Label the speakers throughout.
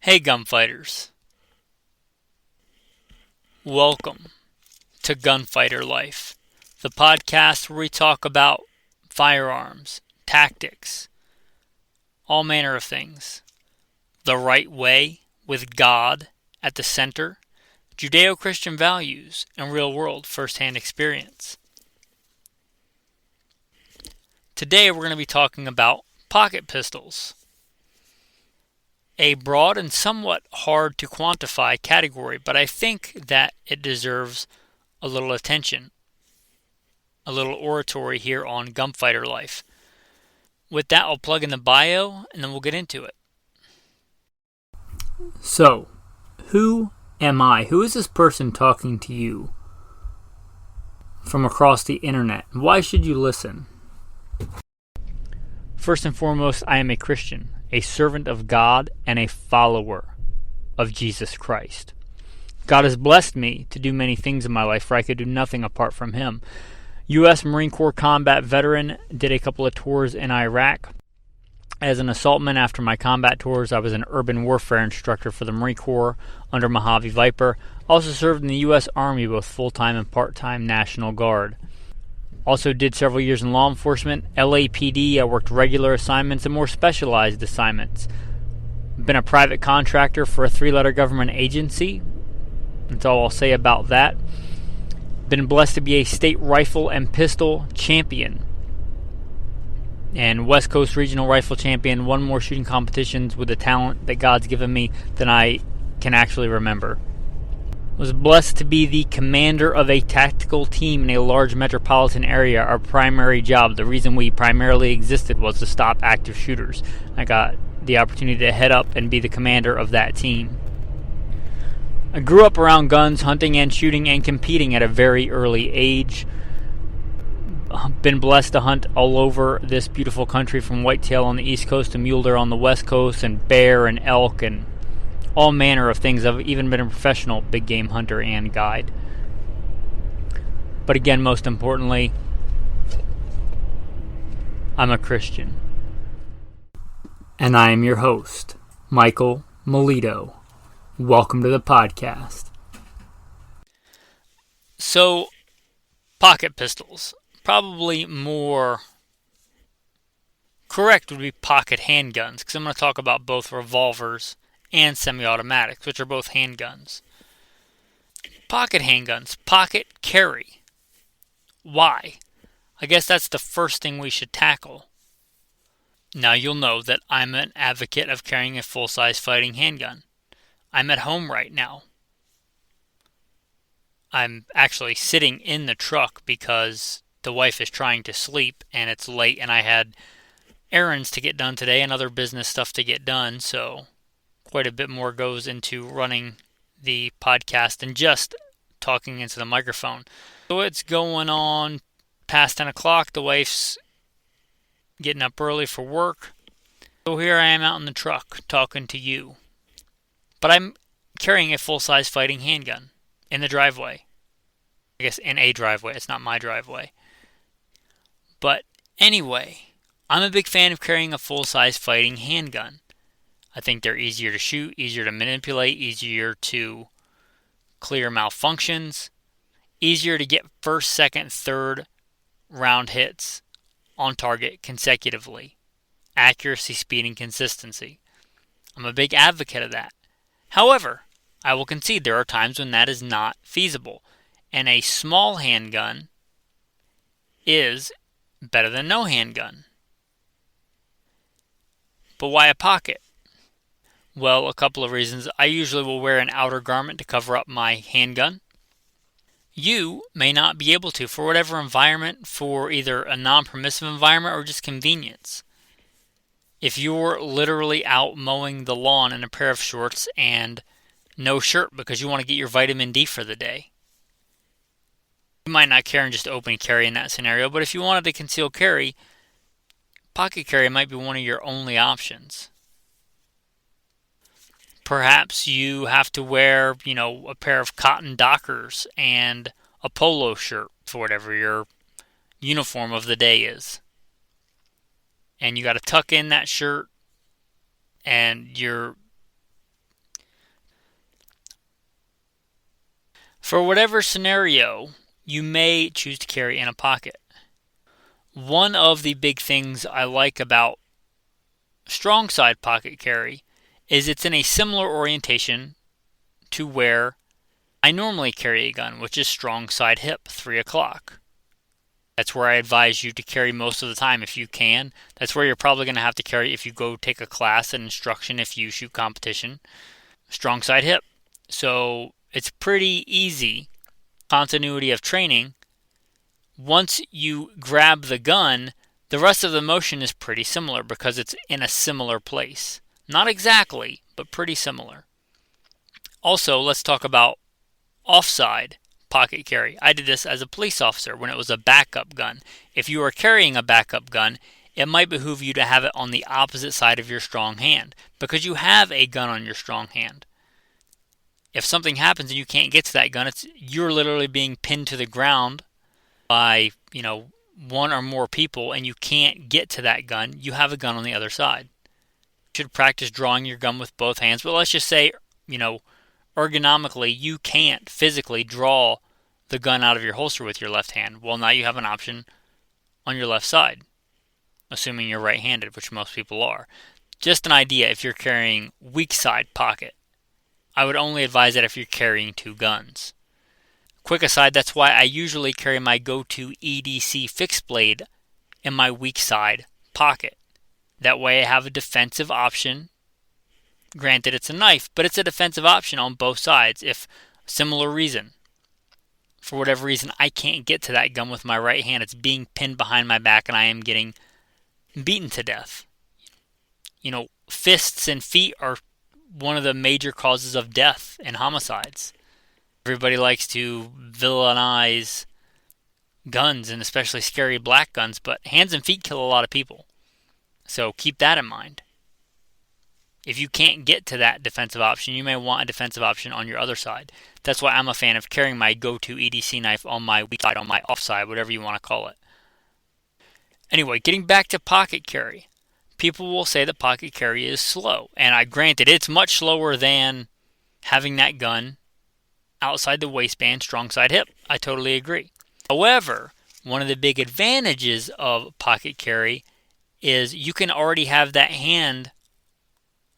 Speaker 1: Hey gunfighters, welcome to Gunfighter Life, the podcast where we talk about firearms, tactics, all manner of things, the right way with God at the center, Judeo-Christian values, and real-world first-hand experience. Today we're going to be talking about pocket pistols, a broad and somewhat hard to quantify category, but I think that it deserves a little attention, a little oratory here on Gunfighter Life. With that, I'll plug in the bio and then we'll get into it. So, who am I? Who is this person talking to you from across the internet? Why should you listen? First and foremost, I am a Christian, a servant of God, and a follower of Jesus Christ. God has blessed me to do many things in my life, for I could do nothing apart from Him. U.S. Marine Corps combat veteran, did a couple of tours in Iraq. As an assaultman after my combat tours, I was an urban warfare instructor for the Marine Corps under Mojave Viper. Also served in the U.S. Army, both full-time and part-time National Guard. Also did several years in law enforcement, LAPD. I worked regular assignments and more specialized assignments. Been a private contractor for a 3-letter government agency. That's all I'll say about that. Been blessed to be a state rifle and pistol champion and West Coast regional rifle champion. Won more shooting competitions with the talent that God's given me than I can actually remember. Was blessed to be the commander of a tactical team in a large metropolitan area. Our primary job, the reason we primarily existed, was to stop active shooters. I got the opportunity to head up and be the commander of that team. I grew up around guns, hunting and shooting and competing at a very early age. Been blessed to hunt all over this beautiful country, from whitetail on the East Coast to mule deer on the West Coast, and bear and elk and all manner of things. I've even been a professional big game hunter and guide. But again, most importantly, I'm a Christian. And I am your host, Michael Milito. Welcome to the podcast. So, pocket pistols. Probably more correct would be pocket handguns, because I'm going to talk about both revolvers and semi-automatics, which are both handguns. Pocket handguns, pocket carry. Why? I guess that's the first thing we should tackle. Now you'll know that I'm an advocate of carrying a full-size fighting handgun. I'm at home right now. I'm actually sitting in the truck because the wife is trying to sleep and it's late and I had errands to get done today and other business stuff to get done, so quite a bit more goes into running the podcast than just talking into the microphone. So it's going on past 10 o'clock. The wife's getting up early for work. So here I am out in the truck talking to you. But I'm carrying a full-size fighting handgun in the driveway. I guess in a driveway. It's not my driveway. But anyway, I'm a big fan of carrying a full-size fighting handgun. I think they're easier to shoot, easier to manipulate, easier to clear malfunctions, easier to get first, second, third round hits on target consecutively. Accuracy, speed, and consistency. I'm a big advocate of that. However, I will concede there are times when that is not feasible, and a small handgun is better than no handgun. But why a pocket? Well, a couple of reasons. I usually will wear an outer garment to cover up my handgun. You may not be able to, for whatever environment, for either a non-permissive environment or just convenience. If you're literally out mowing the lawn in a pair of shorts and no shirt because you want to get your vitamin D for the day, you might not care and just open carry in that scenario, but if you wanted to conceal carry, pocket carry might be one of your only options. Perhaps you have to wear, a pair of cotton Dockers and a polo shirt for whatever your uniform of the day is. And you got to tuck in that shirt and your For whatever scenario you may choose to carry in a pocket. One of the big things I like about strong side pocket carry is it's in a similar orientation to where I normally carry a gun, which is strong side hip, 3 o'clock. That's where I advise you to carry most of the time if you can. That's where you're probably going to have to carry if you go take a class and instruction if you shoot competition. Strong side hip. So it's pretty easy continuity of training. Once you grab the gun, the rest of the motion is pretty similar because it's in a similar place. Not exactly, but pretty similar. Also, let's talk about offside pocket carry. I did this as a police officer when it was a backup gun. If you are carrying a backup gun, it might behoove you to have it on the opposite side of your strong hand because you have a gun on your strong hand. If something happens and you can't get to that gun, you're literally being pinned to the ground by, one or more people and you can't get to that gun. You have a gun on the other side. You should practice drawing your gun with both hands, but let's just say, ergonomically, you can't physically draw the gun out of your holster with your left hand. Well, now you have an option on your left side, assuming you're right-handed, which most people are. Just an idea if you're carrying weak side pocket. I would only advise that if you're carrying two guns. Quick aside, that's why I usually carry my go-to E.D.C fixed blade in my weak side pocket. That way I have a defensive option. Granted, it's a knife, but it's a defensive option on both sides if similar reason. For whatever reason, I can't get to that gun with my right hand. It's being pinned behind my back and I am getting beaten to death. Fists and feet are one of the major causes of death and homicides. Everybody likes to villainize guns and especially scary black guns, but hands and feet kill a lot of people. So keep that in mind. If you can't get to that defensive option, you may want a defensive option on your other side. That's why I'm a fan of carrying my go-to E.D.C knife on my weak side, on my off side, whatever you want to call it. Anyway, getting back to pocket carry. People will say that pocket carry is slow. And granted, it's much slower than having that gun outside the waistband, strong side hip. I totally agree. However, one of the big advantages of pocket carry is you can already have that hand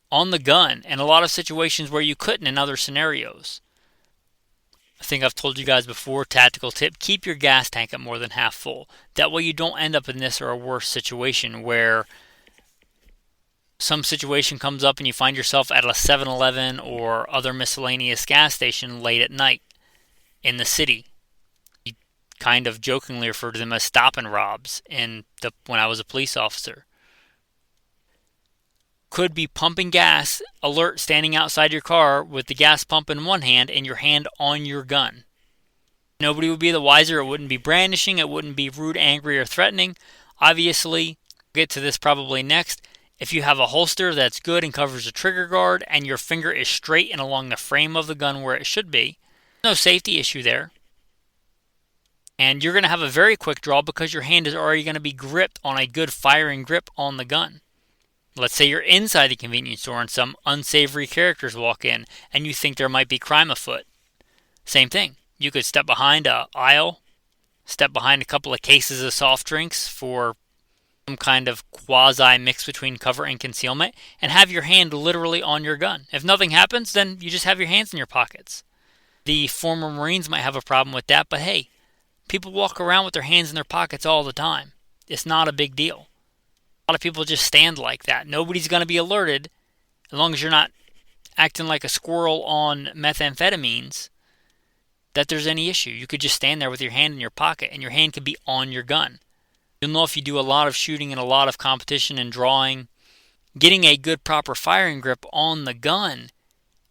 Speaker 1: on the gun in a lot of situations where you couldn't in other scenarios. I think I've told you guys before, tactical tip, keep your gas tank at more than half full. That way you don't end up in this or a worse situation where some situation comes up and you find yourself at a 7-Eleven or other miscellaneous gas station late at night in the city. You kind of jokingly refer to them as stop and robs when I was a police officer. Could be pumping gas, alert, standing outside your car with the gas pump in one hand and your hand on your gun. Nobody would be the wiser. It wouldn't be brandishing. It wouldn't be rude, angry, or threatening. Obviously, we'll get to this probably next. If you have a holster that's good and covers the trigger guard and your finger is straight and along the frame of the gun where it should be, no safety issue there. And you're going to have a very quick draw because your hand is already going to be gripped on a good firing grip on the gun. Let's say you're inside the convenience store and some unsavory characters walk in and you think there might be crime afoot. Same thing. You could step behind an aisle, step behind a couple of cases of soft drinks for some kind of quasi mix between cover and concealment and have your hand literally on your gun. If nothing happens, then you just have your hands in your pockets. The former Marines might have a problem with that, but hey, people walk around with their hands in their pockets all the time. It's not a big deal. A lot of people just stand like that. Nobody's going to be alerted as long as you're not acting like a squirrel on methamphetamines that there's any issue. You could just stand there with your hand in your pocket and your hand could be on your gun. You'll know if you do a lot of shooting and a lot of competition and drawing. Getting a good proper firing grip on the gun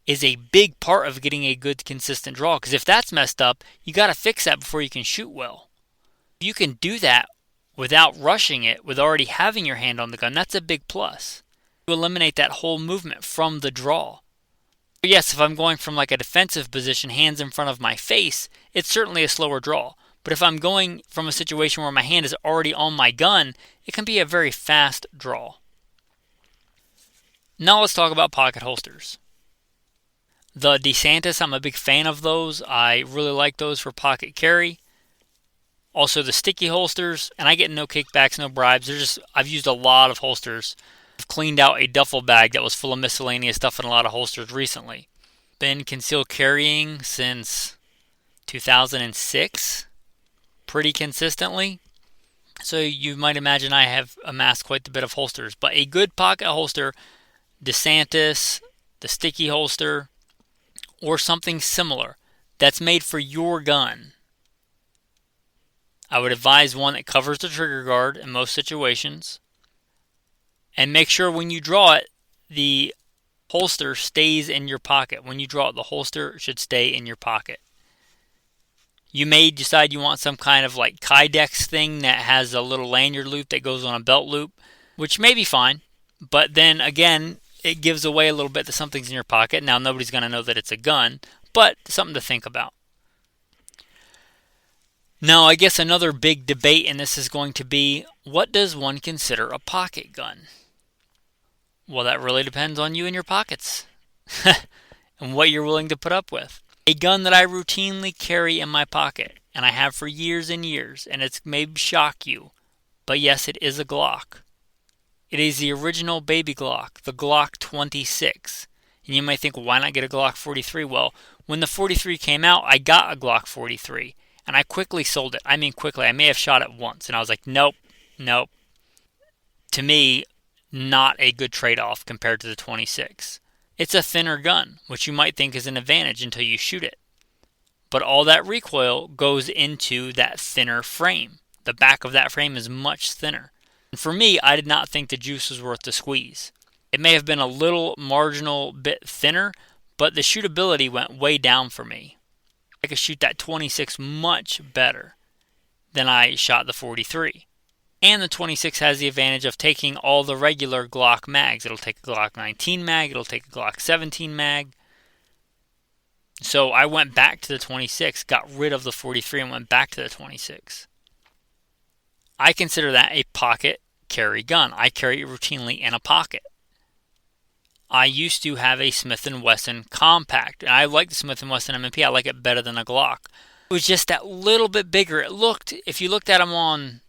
Speaker 1: is a big part of getting a good consistent draw, because if that's messed up, you got to fix that before you can shoot well. If you can do that without rushing it, with already having your hand on the gun, that's a big plus. You eliminate that whole movement from the draw. But yes, if I'm going from like a defensive position, hands in front of my face, it's certainly a slower draw. But if I'm going from a situation where my hand is already on my gun, it can be a very fast draw. Now let's talk about pocket holsters. The DeSantis, I'm a big fan of those. I really like those for pocket carry. Also the sticky holsters, and I get no kickbacks, no bribes. I've used a lot of holsters. I've cleaned out a duffel bag that was full of miscellaneous stuff in a lot of holsters recently. Been concealed carrying since 2006, pretty consistently. So you might imagine I have amassed quite a bit of holsters. But a good pocket holster, DeSantis, the sticky holster, or something similar that's made for your gun. I would advise one that covers the trigger guard in most situations. And make sure when you draw it, the holster stays in your pocket. When you draw it, the holster should stay in your pocket. You may decide you want some kind of like Kydex thing that has a little lanyard loop that goes on a belt loop, which may be fine. But then again, it gives away a little bit that something's in your pocket. Now, nobody's going to know that it's a gun, but something to think about. Now, I guess another big debate in this is going to be, what does one consider a pocket gun? Well, that really depends on you and your pockets and what you're willing to put up with. A gun that I routinely carry in my pocket, and I have for years and years, and it may shock you, but yes, it is a Glock. It is the original baby Glock, the Glock 26. And you might think, well, why not get a Glock 43? Well, when the 43 came out, I got a Glock 43, and I quickly sold it. I mean quickly. I may have shot it once, and I was like, nope. To me, not a good trade-off compared to the 26. It's a thinner gun, which you might think is an advantage until you shoot it. But all that recoil goes into that thinner frame. The back of that frame is much thinner. And for me, I did not think the juice was worth the squeeze. It may have been a little marginal bit thinner, but the shootability went way down for me. I could shoot that 26 much better than I shot the 43. And the 26 has the advantage of taking all the regular Glock mags. It'll take a Glock 19 mag, it'll take a Glock 17 mag. So I went back to the 26, got rid of the 43 and went back to the 26. I consider that a pocket carry gun. I carry it routinely in a pocket. I used to have a Smith & Wesson compact, and I like the Smith & Wesson M&P. I like it better than a Glock. It was just that little bit bigger. If you looked at them on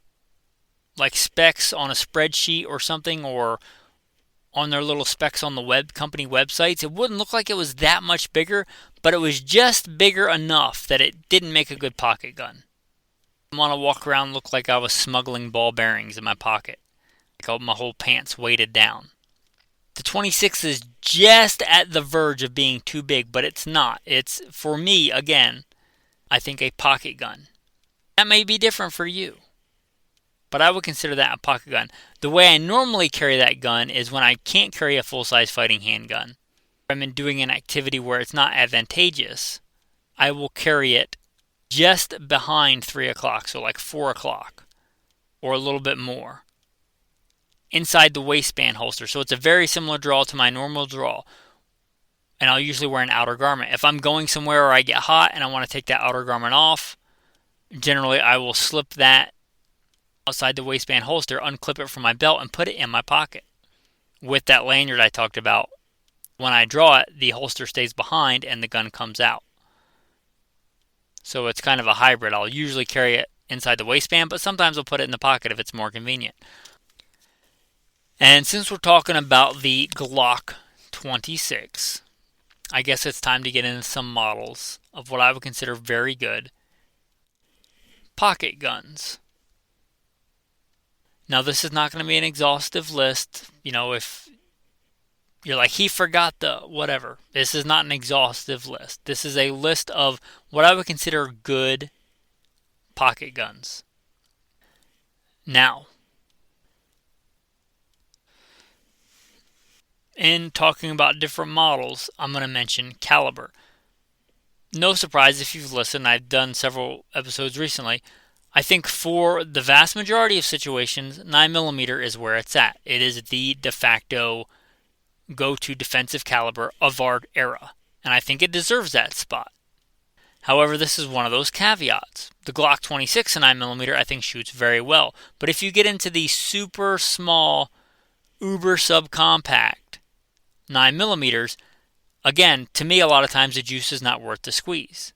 Speaker 1: like specs on a spreadsheet or something, or on their little specs on the company websites, it wouldn't look like it was that much bigger, but it was just bigger enough that it didn't make a good pocket gun. I want to walk around and look like I was smuggling ball bearings in my pocket, like my whole pants weighted down. The 26 is just at the verge of being too big, but it's not. It's, for me, again, I think a pocket gun. That may be different for you, but I would consider that a pocket gun. The way I normally carry that gun is when I can't carry a full-size fighting handgun. I'm doing an activity where it's not advantageous, I will carry it just behind 3 o'clock, so like 4 o'clock, or a little bit more, inside the waistband holster. So it's a very similar draw to my normal draw. And I'll usually wear an outer garment. If I'm going somewhere where I get hot and I want to take that outer garment off, generally I will slip that outside the waistband holster, unclip it from my belt, and put it in my pocket. With that lanyard I talked about, when I draw it, the holster stays behind and the gun comes out. So it's kind of a hybrid. I'll usually carry it inside the waistband, but sometimes I'll put it in the pocket if it's more convenient. And since we're talking about the Glock 26, I guess it's time to get into some models of what I would consider very good pocket guns. Now, this is not going to be an exhaustive list. If you're like, he forgot the whatever. This is not an exhaustive list. This is a list of what I would consider good pocket guns. Now, in talking about different models, I'm going to mention caliber. No surprise if you've listened, I've done several episodes recently. I think for the vast majority of situations, 9mm is where it's at. It is the de facto go-to defensive caliber of our era, and I think it deserves that spot. However, this is one of those caveats. The Glock 26 and 9mm I think shoots very well, but if you get into the super small, uber subcompact 9mm, Again, to me, a lot of times the juice is not worth the squeeze.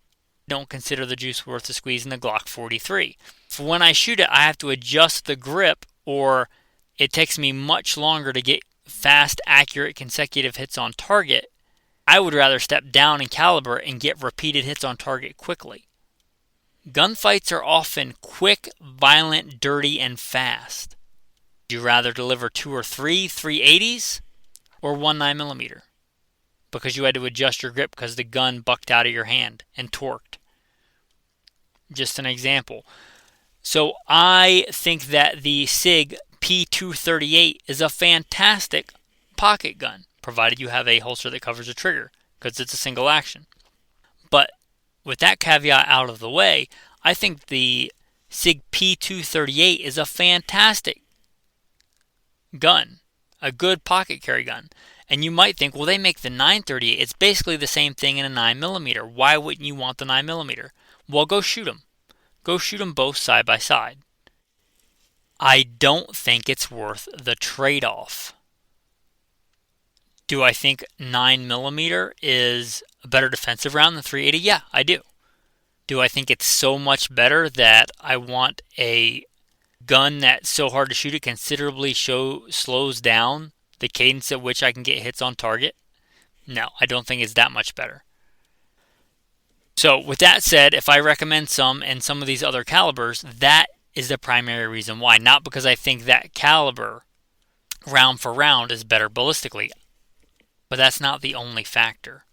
Speaker 1: Don't consider the juice worth the squeeze in the Glock 43. For when I shoot it, I have to adjust the grip, or it takes me much longer to get fast, accurate, consecutive hits on target. I would rather step down in caliber and get repeated hits on target quickly. Gunfights are often quick, violent, dirty, and fast. Would you rather deliver 2 or 3 380s or 1 9mm? Because you had to adjust your grip because the gun bucked out of your hand and torqued. Just an example. So I think that the SIG P238 is a fantastic pocket gun, provided you have a holster that covers the trigger, because it's a single action. But with that caveat out of the way, I think the SIG P238 is a fantastic gun, a good pocket carry gun. And you might think, well, they make the 938. It's basically the same thing in a 9mm. Why wouldn't you want the 9mm? Well, go shoot them. Go shoot them both side by side. I don't think it's worth the trade-off. Do I think 9mm is a better defensive round than 380? Yeah, I do. Do I think it's so much better that I want a gun that's so hard to shoot it considerably slows down the cadence at which I can get hits on target? No, I don't think it's that much better. So with that said, if I recommend some and some of these other calibers, that is the primary reason why. Not because I think that caliber, round for round, is better ballistically. But that's not the only factor.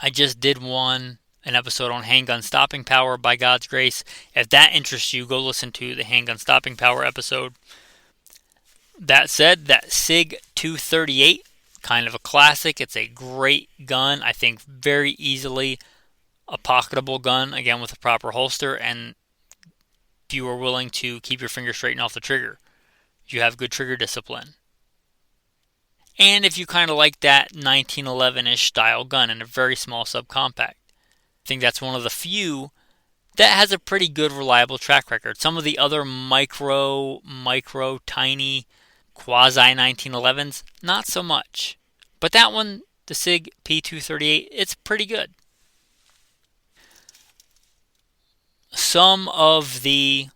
Speaker 1: I just did an episode on handgun stopping power, by God's grace. If that interests you, go listen to the handgun stopping power episode. That said, that SIG 238, kind of a classic. It's a great gun. I think very easily a pocketable gun, again with a proper holster, and if you are willing to keep your finger straight and off the trigger, you have good trigger discipline. And if you kind of like that 1911-ish style gun in a very small subcompact, I think that's one of the few that has a pretty good reliable track record. Some of the other micro, tiny, quasi-1911s, not so much. But that one, the SIG P238, it's pretty good. Some of the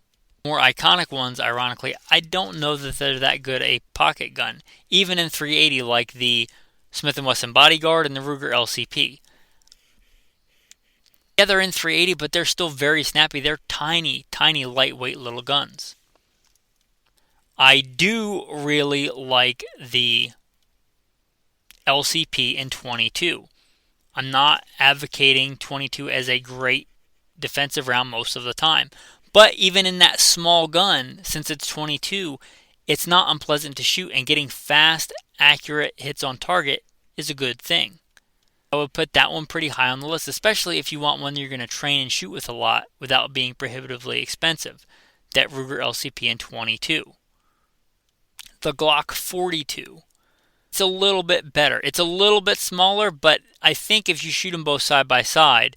Speaker 1: more iconic ones, ironically, I don't know that they're that good a pocket gun, even in 380, like the Smith & Wesson Bodyguard and the Ruger LCP. Yeah, they're in 380, but they're still very snappy. They're tiny, lightweight little guns. I do really like the LCP in 22. I'm not advocating 22 as a great defensive round most of the time. But even in that small gun, since it's 22, it's not unpleasant to shoot, and getting fast, accurate hits on target is a good thing. I would put that one pretty high on the list, especially if you want one you're going to train and shoot with a lot without being prohibitively expensive. That Ruger LCP in 22. The Glock 42. It's a little bit better. It's a little bit smaller, but I think if you shoot them both side by side,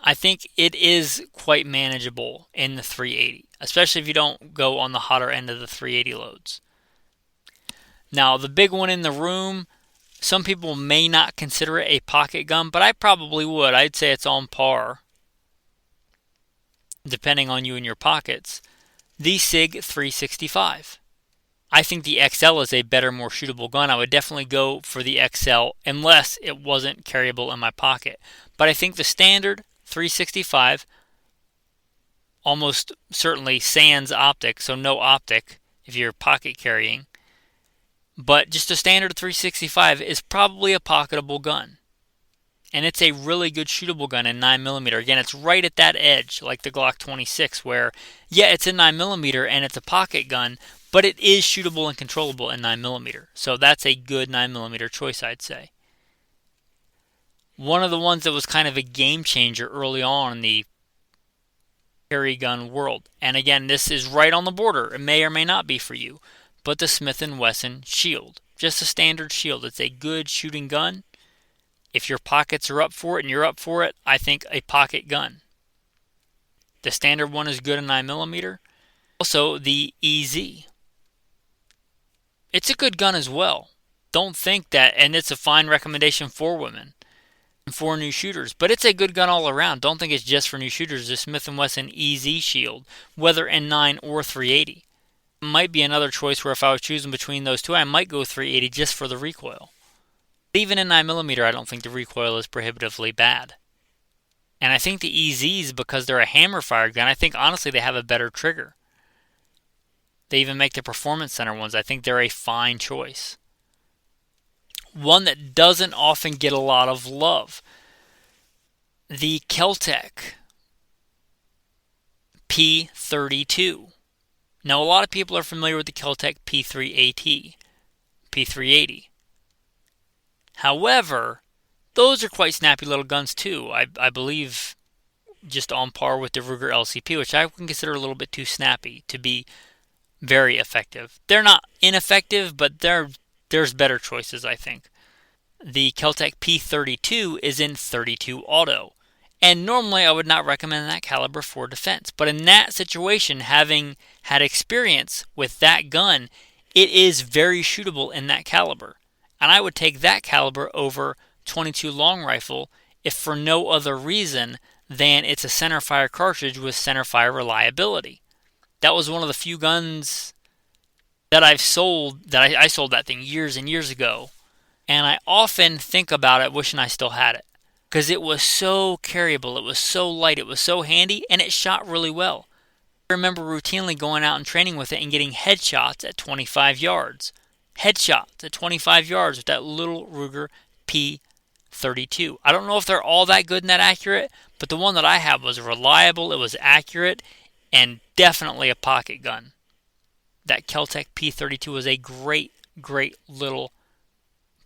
Speaker 1: I think it is quite manageable in the 380, especially if you don't go on the hotter end of the 380 loads. Now, the big one in the room, some people may not consider it a pocket gun, but I probably would. I'd say it's on par, depending on you and your pockets. The SIG 365. I think the XL is a better, more shootable gun. I would definitely go for the XL unless it wasn't carryable in my pocket. But I think the standard 365, almost certainly sans optic, so no optic if you're pocket carrying. But just a standard 365 is probably a pocketable gun. And it's a really good shootable gun in 9mm. Again, it's right at that edge, like the Glock 26, where, yeah, it's a 9mm and it's a pocket gun, but it is shootable and controllable in 9mm. So that's a good 9mm choice, I'd say. One of the ones that was kind of a game changer early on in the carry gun world, and again, this is right on the border, it may or may not be for you, but the Smith & Wesson Shield. Just a standard shield. It's a good shooting gun. If your pockets are up for it and you're up for it, I think a pocket gun. The standard one is good in 9mm. Also, the E.D.C. It's a good gun as well. don't think that, and it's a fine recommendation for women, for new shooters, but it's a good gun all around. Don't think it's just for new shooters. The Smith & Wesson E.D.C Shield, whether N9 or 380, might be another choice where if I was choosing between those two, I might go 380 just for the recoil. But even in 9mm, I don't think the recoil is prohibitively bad. And I think the EZs, because they're a hammer-fired gun, I think honestly they have a better trigger. They even make the Performance Center ones. I think they're a fine choice. One that doesn't often get a lot of love, the Keltec P32. Now, a lot of people are familiar with the Keltec P3AT, P380. However, those are quite snappy little guns too. I believe just on par with the Ruger LCP, which I can consider a little bit too snappy to be very effective. They're not ineffective, but there's better choices, I think. The Keltec P32 is in .32 auto, and normally I would not recommend that caliber for defense. But in that situation, having had experience with that gun, it is very shootable in that caliber. And I would take that caliber over .22 long rifle if for no other reason than it's a centerfire cartridge with centerfire reliability. That was one of the few guns that I've sold, that I sold that thing years and years ago. And I often think about it wishing I still had it. Because it was so carryable, it was so light, it was so handy, and it shot really well. I remember routinely going out and training with it and getting headshots at 25 yards. Headshots at 25 yards with that little Ruger P32. I don't know if they're all that good and that accurate, but the one that I have was reliable, it was accurate, and definitely a pocket gun. That Keltec P32 was a great, great little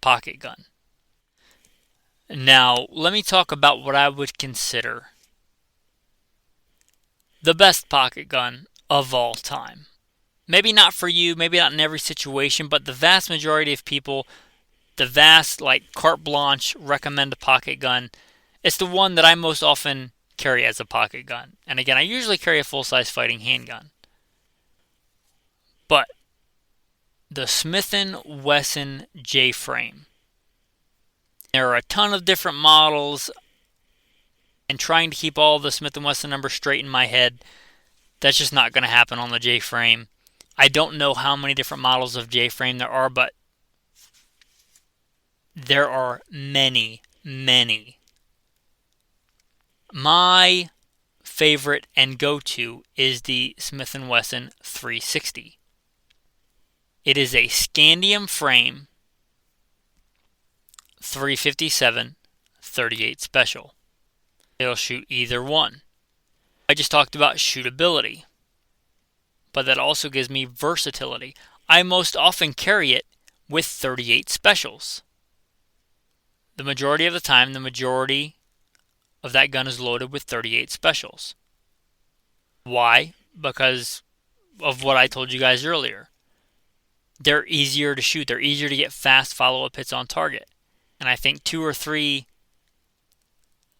Speaker 1: pocket gun. Now, let me talk about what I would consider the best pocket gun of all time. Maybe not for you, maybe not in every situation, but the vast majority of people, the vast, carte blanche, recommend a pocket gun. It's the one that I most often carry as a pocket gun. And again, I usually carry a full-size fighting handgun. But the Smith & Wesson J-frame. There are a ton of different models, and trying to keep all the Smith & Wesson numbers straight in my head, that's just not going to happen on the J-frame. I don't know how many different models of J-frame there are, but there are many, many. My favorite and go-to is the Smith & Wesson 360. It is a scandium frame, 357 38 special. It'll shoot either one. I just talked about shootability, but that also gives me versatility. I most often carry it with 38 specials. The majority of the time, the majority of that gun is loaded with 38 specials. Why? Because of what I told you guys earlier. They're easier to shoot. They're easier to get fast follow-up hits on target. And I think 2 or 3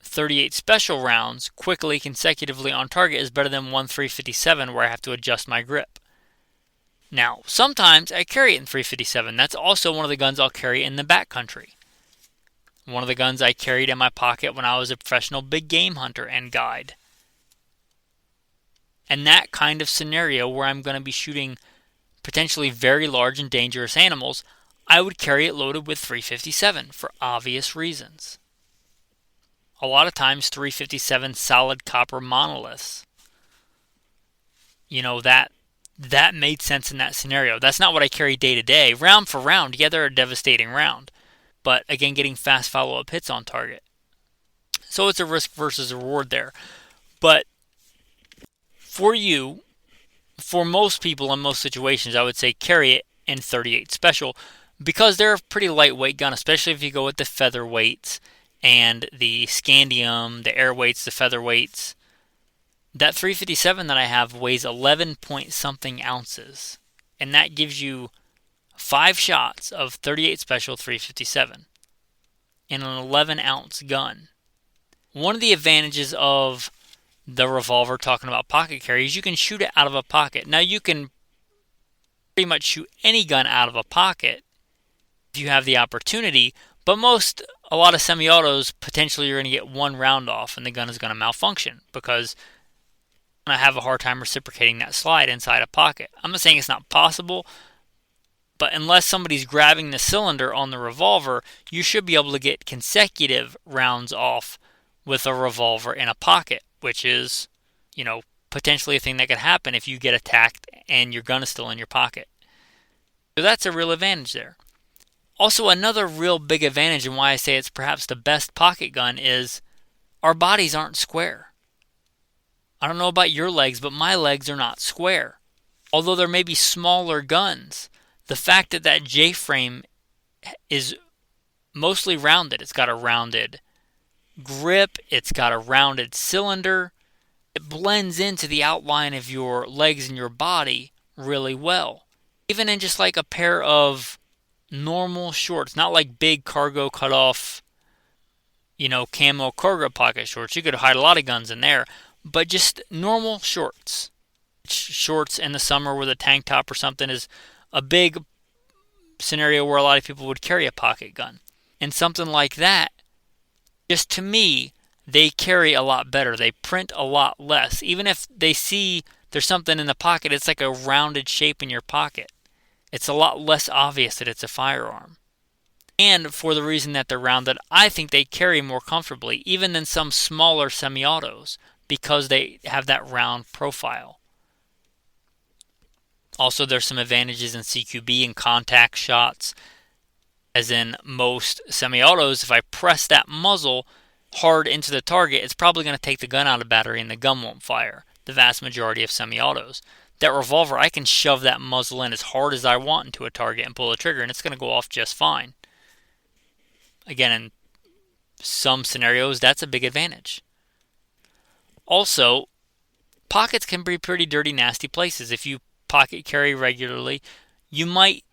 Speaker 1: 38 special rounds quickly, consecutively on target is better than one 357 where I have to adjust my grip. Now, sometimes I carry it in 357. That's also one of the guns I'll carry in the backcountry. One of the guns I carried in my pocket when I was a professional big game hunter and guide. And that kind of scenario where I'm going to be shooting potentially very large and dangerous animals, I would carry it loaded with 357 for obvious reasons. A lot of times 357 solid copper monoliths. That made sense in that scenario. That's not what I carry day to day. Round for round, yeah, they're a devastating round. But again, getting fast follow-up hits on target. So it's a risk versus reward there. But for you, for most people in most situations, I would say carry it in 38 special because they're a pretty lightweight gun, especially if you go with the featherweights and the scandium, the airweights, the featherweights. That 357 that I have weighs 11 point something ounces, and that gives you 5 shots of 38 special 357 in an 11 ounce gun. One of the advantages of the revolver, talking about pocket carry, is you can shoot it out of a pocket. Now you can pretty much shoot any gun out of a pocket, if you have the opportunity. But a lot of semi-autos, potentially you're going to get one round off and the gun is going to malfunction because you're going to have a hard time reciprocating that slide inside a pocket. I'm not saying it's not possible, but unless somebody's grabbing the cylinder on the revolver, you should be able to get consecutive rounds off with a revolver in a pocket, which is, potentially a thing that could happen if you get attacked and your gun is still in your pocket. So that's a real advantage there. Also, another real big advantage, and why I say it's perhaps the best pocket gun, is our bodies aren't square. I don't know about your legs, but my legs are not square. Although there may be smaller guns, the fact that that J-frame is mostly rounded, it's got a rounded grip, it's got a rounded cylinder, it blends into the outline of your legs and your body really well. Even in just like a pair of normal shorts, not like big cargo cutoff, camo cargo pocket shorts. You could hide a lot of guns in there, but just normal shorts. Shorts in the summer with a tank top or something is a big scenario where a lot of people would carry a pocket gun. And something like that, just to me, they carry a lot better. They print a lot less. Even if they see there's something in the pocket, it's like a rounded shape in your pocket. It's a lot less obvious that it's a firearm. And for the reason that they're rounded, I think they carry more comfortably, even than some smaller semi-autos, because they have that round profile. Also, there's some advantages in CQB and contact shots. As in most semi-autos, if I press that muzzle hard into the target, it's probably going to take the gun out of battery and the gun won't fire. The vast majority of semi-autos. That revolver, I can shove that muzzle in as hard as I want into a target and pull the trigger, and it's going to go off just fine. Again, in some scenarios, that's a big advantage. Also, pockets can be pretty dirty, nasty places. If you pocket carry regularly, you might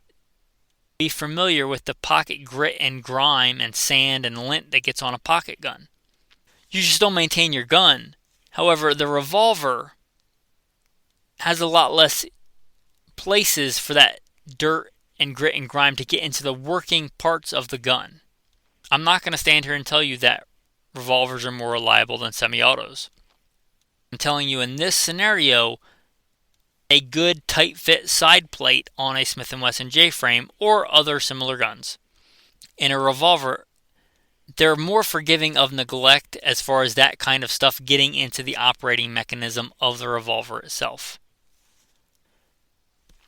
Speaker 1: be familiar with the pocket grit and grime and sand and lint that gets on a pocket gun. You should still maintain your gun. However, the revolver has a lot less places for that dirt and grit and grime to get into the working parts of the gun. I'm not going to stand here and tell you that revolvers are more reliable than semi-autos. I'm telling you in this scenario, a good tight fit side plate on a Smith & Wesson J-frame or other similar guns. In a revolver, they're more forgiving of neglect as far as that kind of stuff getting into the operating mechanism of the revolver itself.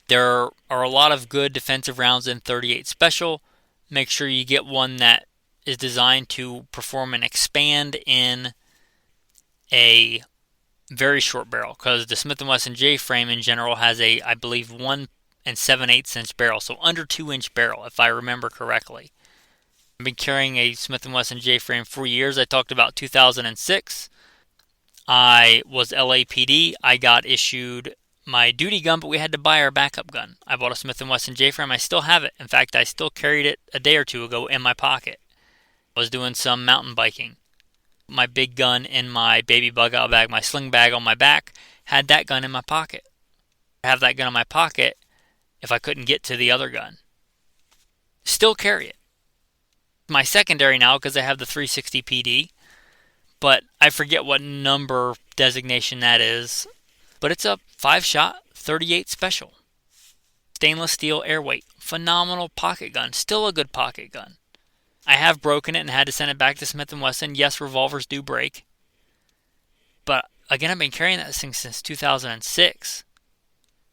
Speaker 1: There are a lot of good defensive rounds in .38 Special. Make sure you get one that is designed to perform and expand in a very short barrel, because the Smith & Wesson J-frame in general has a, I believe, 1 7/8 inch barrel, so under 2 inch barrel, if I remember correctly. I've been carrying a Smith & Wesson J-frame for years. I talked about 2006. I was LAPD. I got issued my duty gun, but we had to buy our backup gun. I bought a Smith & Wesson J-frame. I still have it. In fact, I still carried it a day or two ago in my pocket. I was doing some mountain biking. My big gun in my baby bug-out bag, my sling bag on my back, had that gun in my pocket. I have that gun in my pocket if I couldn't get to the other gun. Still carry it. My secondary now because I have the 360 PD, but I forget what number designation that is. But it's a 5-shot 38 Special. Stainless steel airweight. Phenomenal pocket gun. Still a good pocket gun. I have broken it and had to send it back to Smith & Wesson. Yes, revolvers do break. But again, I've been carrying that thing since 2006.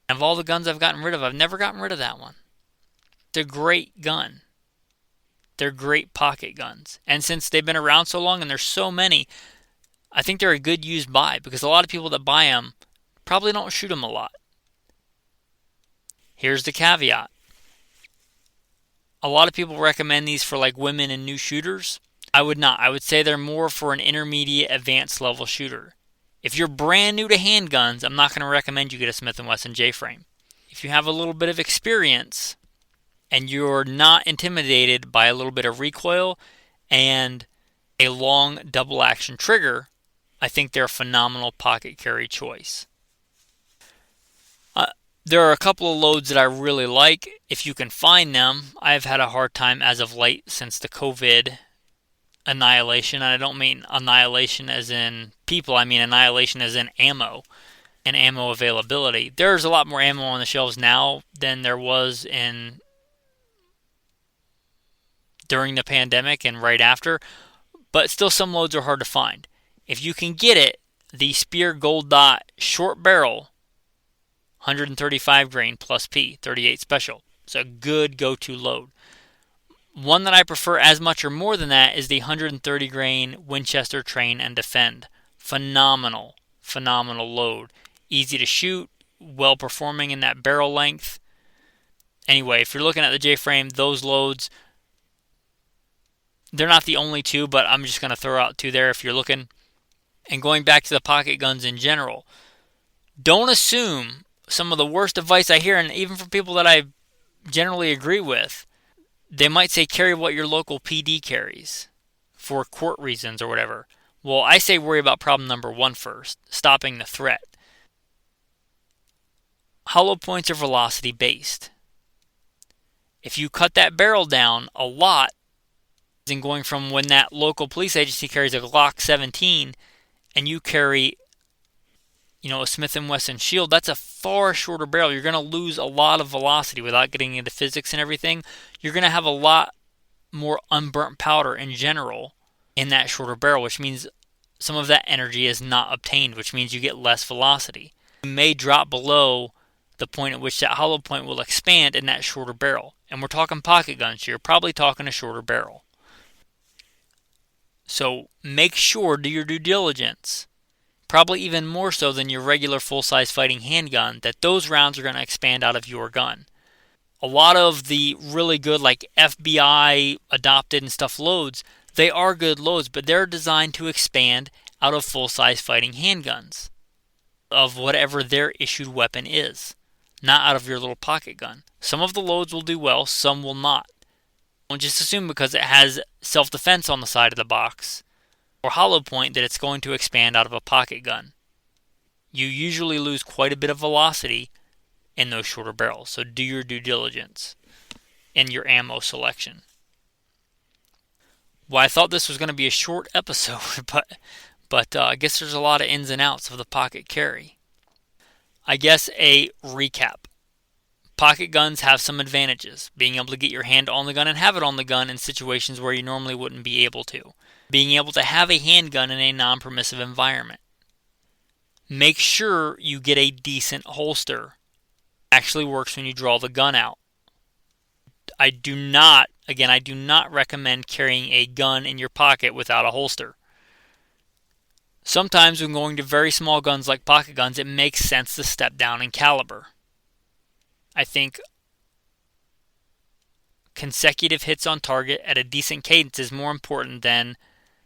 Speaker 1: And of all the guns I've gotten rid of, I've never gotten rid of that one. It's a great gun. They're great pocket guns. And since they've been around so long and there's so many, I think they're a good used buy, because a lot of people that buy them probably don't shoot them a lot. Here's the caveat. A lot of people recommend these for like women and new shooters. I would not. I would say they're more for an intermediate advanced level shooter. If you're brand new to handguns, I'm not going to recommend you get a Smith & Wesson J-frame. If you have a little bit of experience and you're not intimidated by a little bit of recoil and a long double action trigger, I think they're a phenomenal pocket carry choice. There are a couple of loads that I really like if you can find them. I've had a hard time as of late since the COVID annihilation. And I don't mean annihilation as in people, I mean annihilation as in ammo and ammo availability. There's a lot more ammo on the shelves now than there was in during the pandemic and right after, but still some loads are hard to find. If you can get it, the Spear Gold Dot short barrel 135 grain plus P 38 special. It's a good go-to load. One that I prefer as much or more than that is the 130 grain Winchester Train and Defend. Phenomenal, phenomenal load. Easy to shoot, well performing in that barrel length. Anyway, if you're looking at the J-frame, those loads, they're not the only two, but I'm just going to throw out two there if you're looking. And going back to the pocket guns in general, don't assume some of the worst advice I hear, and even from people that I generally agree with, they might say carry what your local PD carries for court reasons or whatever. Well, I say worry about problem number one first, stopping the threat. Hollow points are velocity based. If you cut that barrel down a lot, and going from when that local police agency carries a Glock 17 and you carry a Smith & Wesson Shield, that's a far shorter barrel. You're going to lose a lot of velocity without getting into physics and everything. You're going to have a lot more unburnt powder in general in that shorter barrel, which means some of that energy is not obtained, which means you get less velocity. You may drop below the point at which that hollow point will expand in that shorter barrel. And we're talking pocket guns, so you're probably talking a shorter barrel. So make sure, do your due diligence, probably even more so than your regular full-size fighting handgun, that those rounds are going to expand out of your gun. A lot of the really good, like FBI adopted and stuff loads, they are good loads, but they're designed to expand out of full-size fighting handguns of whatever their issued weapon is, not out of your little pocket gun. Some of the loads will do well, some will not. Don't just assume because it has self-defense on the side of the box or hollow point that it's going to expand out of a pocket gun. You usually lose quite a bit of velocity in those shorter barrels, so do your due diligence in your ammo selection. Well, I thought this was going to be a short episode, but I guess there's a lot of ins and outs of the pocket carry. I guess a recap. Pocket guns have some advantages. Being able to get your hand on the gun and have it on the gun in situations where you normally wouldn't be able to. Being able to have a handgun in a non-permissive environment. Make sure you get a decent holster. It actually works when you draw the gun out. I do not recommend carrying a gun in your pocket without a holster. Sometimes when going to very small guns like pocket guns, it makes sense to step down in caliber. I think consecutive hits on target at a decent cadence is more important than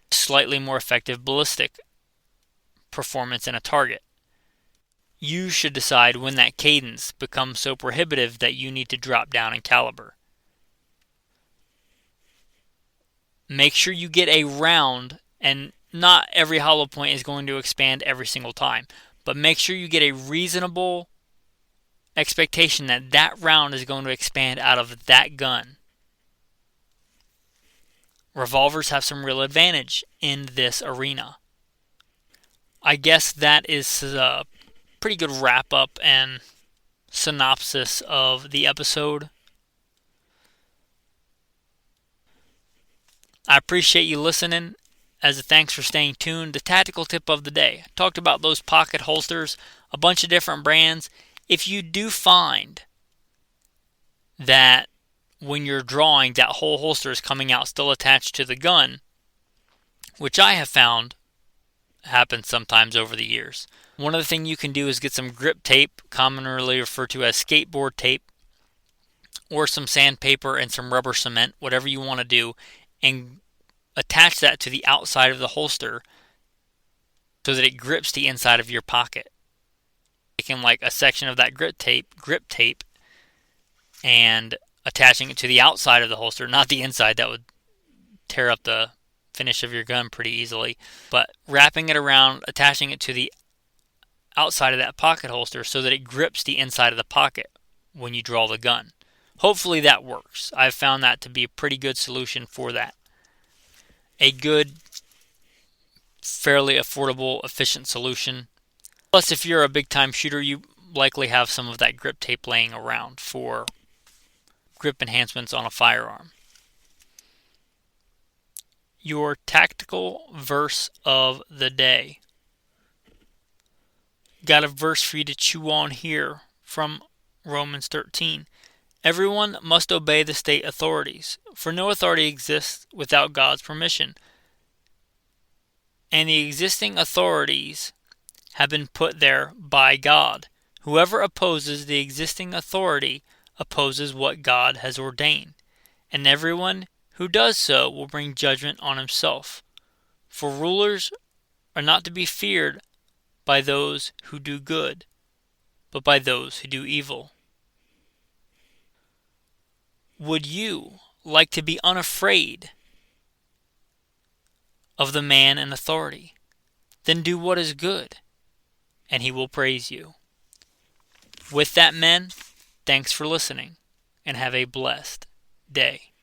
Speaker 1: slightly more effective ballistic performance in a target. You should decide when that cadence becomes so prohibitive that you need to drop down in caliber. Make sure you get a round, and not every hollow point is going to expand every single time, but make sure you get a reasonable expectation that that round is going to expand out of that gun. Revolvers have some real advantage in this arena. I guess that is a pretty good wrap up and synopsis of the episode. I appreciate you listening. As a thanks for staying tuned, the tactical tip of the day. I talked about those pocket holsters, a bunch of different brands. If you do find that when you're drawing, that whole holster is coming out still attached to the gun, which I have found happens sometimes over the years, one of the things you can do is get some grip tape, commonly referred to as skateboard tape, or some sandpaper and some rubber cement, whatever you want to do, and attach that to the outside of the holster so that it grips the inside of your pocket. Taking like a section of that grip tape, and attaching it to the outside of the holster, not the inside. That would tear up the finish of your gun pretty easily. But wrapping it around, attaching it to the outside of that pocket holster so that it grips the inside of the pocket when you draw the gun. Hopefully that works. I've found that to be a pretty good solution for that. A good, fairly affordable, efficient solution. Plus, if you're a big-time shooter, you likely have some of that grip tape laying around for grip enhancements on a firearm. Your tactical verse of the day. Got a verse for you to chew on here from Romans 13. Everyone must obey the state authorities, for no authority exists without God's permission. And the existing authorities have been put there by God. Whoever opposes the existing authority opposes what God has ordained, and everyone who does so will bring judgment on himself. For rulers are not to be feared by those who do good, but by those who do evil. Would you like to be unafraid of the man in authority? Then do what is good, and he will praise you. With that, men, thanks for listening, and have a blessed day.